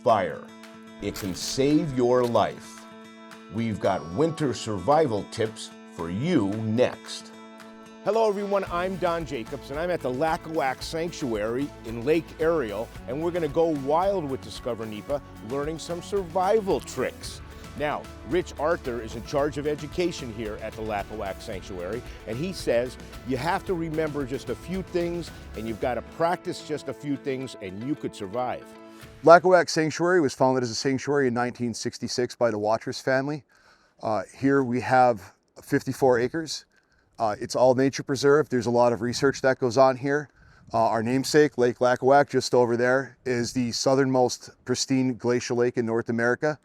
fire. It can save your life. We've got winter survival tips for you next. Hello everyone, I'm Don Jacobs and I'm at the Lacawac Sanctuary in Lake Ariel, and we're gonna go wild with DiscoverNEPA, learning some survival tricks. Now, Rich Arthur is in charge of education here at the Lacawac Sanctuary, and he says you have to remember just a few things and you've got to practice just a few things and you could survive. Lacawac Sanctuary was founded as a sanctuary in 1966 by the Watrous family. Here we have 54 acres. It's all nature preserved. There's a lot of research that goes on here. Our namesake, Lake Lacawac, just over there, is the southernmost pristine glacial lake in North America.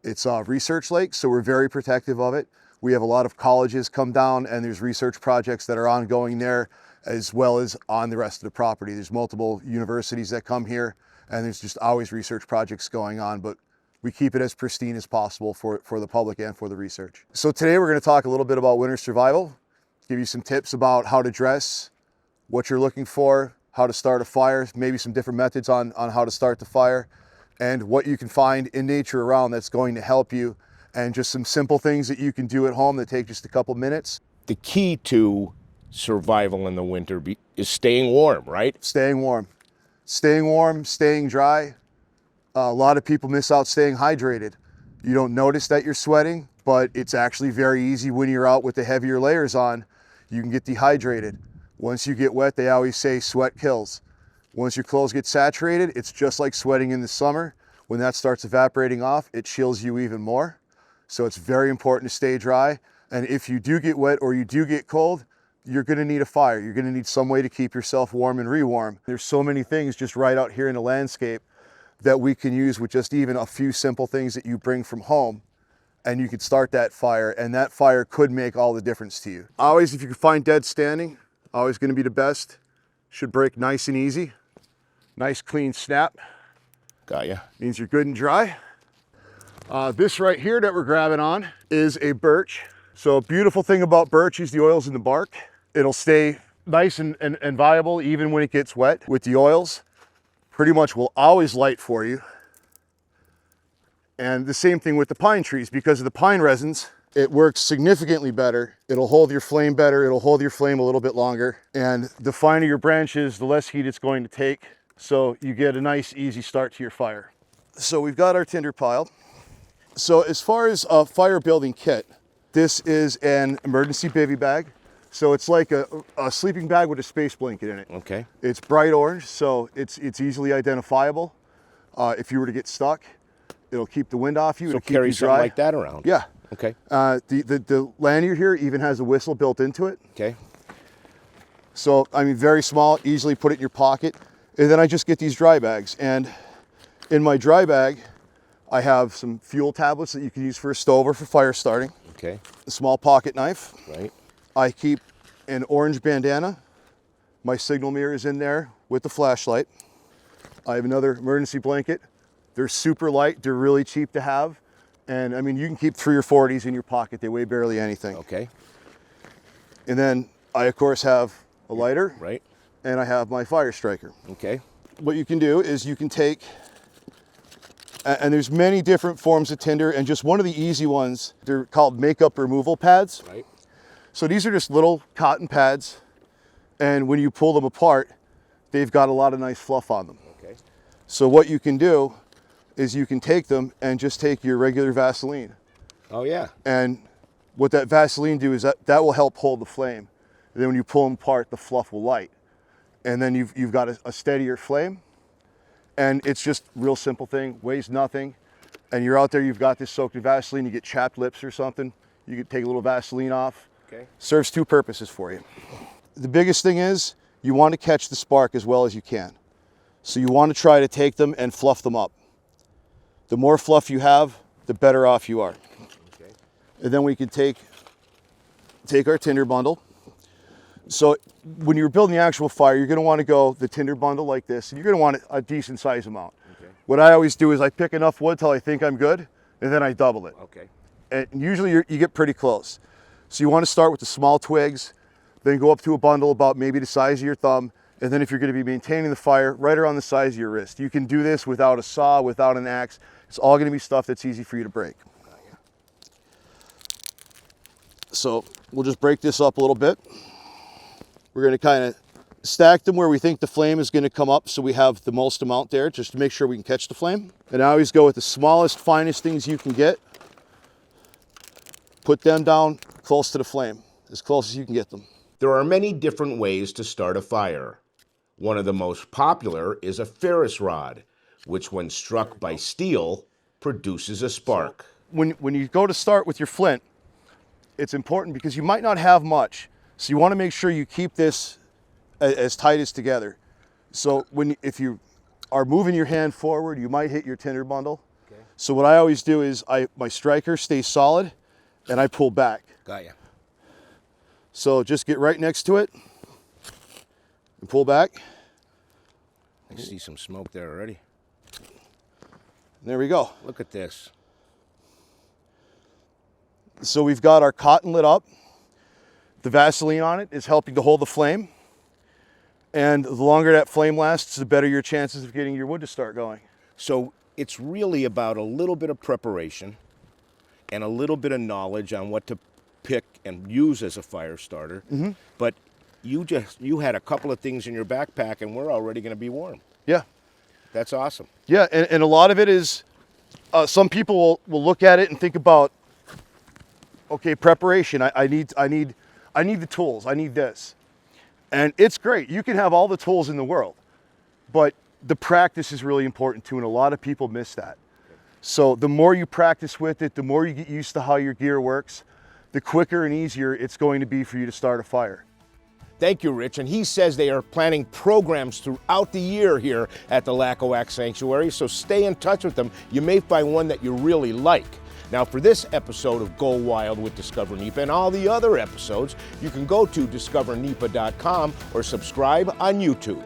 It's a research lake, so we're very protective of it. We have a lot of colleges come down, and there's research projects that are ongoing there, as well as on the rest of the property. There's multiple universities that come here, and there's just always research projects going on, but we keep it as pristine as possible for the public and for the research. So today we're going to talk a little bit about winter survival, give you some tips about how to dress, what you're looking for, how to start a fire, maybe some different methods on how to start the fire, and what you can find in nature around that's going to help you, and just some simple things that you can do at home that take just a couple minutes. The key to survival in the winter is staying warm, right? Staying warm. Staying warm, staying dry. A lot of people miss out staying hydrated. You don't notice that you're sweating, but it's actually very easy when you're out with the heavier layers on. You can get dehydrated. Once you get wet, they always say sweat kills. Once your clothes get saturated, it's just like sweating in the summer. When that starts evaporating off, it chills you even more. So it's very important to stay dry. And if you do get wet or you do get cold, you're gonna need a fire. You're gonna need some way to keep yourself warm and rewarm. There's so many things just right out here in the landscape that we can use with just even a few simple things that you bring from home, and you could start that fire, and that fire could make all the difference to you. Always, if you can find dead standing, always gonna be the best. Should break nice and easy. Nice clean snap. Got ya. Means you're good and dry. This right here that we're grabbing on is a birch. So beautiful thing about birch is the oils in the bark. It'll stay nice and viable even when it gets wet. With the oils, pretty much will always light for you. And the same thing with the pine trees, because of the pine resins, it works significantly better. It'll hold your flame better. It'll hold your flame a little bit longer. And the finer your branches, the less heat it's going to take. So you get a nice, easy start to your fire. So we've got our tinder pile. So as far as a fire building kit, this is an emergency bivy bag. So it's like a sleeping bag with a space blanket in it. Okay. It's bright orange, so it's easily identifiable. If you were to get stuck, it'll keep the wind off you. So it'll keep carry you something dry. like that around. Yeah. Okay. The lanyard here even has a whistle built into it. Okay. So, I mean, very small, easily put it in your pocket. And then I just get these dry bags. And in my dry bag, I have some fuel tablets that you can use for a stove or for fire starting. Okay. A small pocket knife. Right. I keep an orange bandana. My signal mirror is in there with the flashlight. I have another emergency blanket. They're super light. They're really cheap to have. And I mean, you can keep 3 or 4 of these in your pocket. They weigh barely anything. Okay. And then I, of course, have a lighter. Right. And I have my fire striker. Okay. What you can do is you can take, and there's many different forms of tinder, and just one of the easy ones, they're called makeup removal pads. Right. So these are just little cotton pads, and when you pull them apart, they've got a lot of nice fluff on them. Okay. So what you can do is you can take them and just take your regular Vaseline. Oh yeah. And what that Vaseline do is that will help hold the flame. And then when you pull them apart, the fluff will light. And then you've got a steadier flame. And it's just a real simple thing, weighs nothing. And you're out there, you've got this soaked in Vaseline, you get chapped lips or something, you can take a little Vaseline off. Okay. Serves 2 purposes for you. The biggest thing is you want to catch the spark as well as you can. So you want to try to take them and fluff them up. The more fluff you have, the better off you are. Okay. And then we can take our tinder bundle. So when you're building the actual fire, you're going to want to go the tinder bundle like this, and you're going to want a decent size amount. Okay. What I always do is I pick enough wood till I think I'm good, and then I double it. Okay. And usually you get pretty close. So you want to start with the small twigs, then go up to a bundle about maybe the size of your thumb, And then if you're going to be maintaining the fire, right around the size of your wrist. You can do this without a saw, without an axe. It's all going to be stuff that's easy for you to break. So we'll just break this up a little bit. We're going to kind of stack them where we think the flame is going to come up, so we have the most amount there, just to make sure we can catch the flame. And I always go with the smallest, finest things you can get. Put them down close to the flame, as close as you can get them. There are many different ways to start a fire. One of the most popular is a ferrous rod, which when struck by steel, produces a spark. When you go to start with your flint, it's important because you might not have much. So you want to make sure you keep this as tight as together. So if you are moving your hand forward, you might hit your tinder bundle. Okay. So what I always do is my striker stays solid and I pull back. Got ya. So just get right next to it and pull back. I see some smoke there already. There we go. Look at this. So we've got our cotton lit up. The Vaseline on it is helping to hold the flame. And the longer that flame lasts, the better your chances of getting your wood to start going. So it's really about a little bit of preparation and a little bit of knowledge on what to pick and use as a fire starter. Mm-hmm. But you had a couple of things in your backpack and we're already going to be warm. Yeah. That's awesome. Yeah, and a lot of it is, some people will look at it and think about, okay, preparation. I need the tools. I need this. And it's great. You can have all the tools in the world, but the practice is really important too, and a lot of people miss that. So the more you practice with it, the more you get used to how your gear works, the quicker and easier it's going to be for you to start a fire. Thank you, Rich. And he says they are planning programs throughout the year here at the Lacawac Sanctuary, so stay in touch with them. You may find one that you really like. Now, for this episode of Go Wild with Discover NEPA and all the other episodes, you can go to DiscoverNEPA.com or subscribe on YouTube.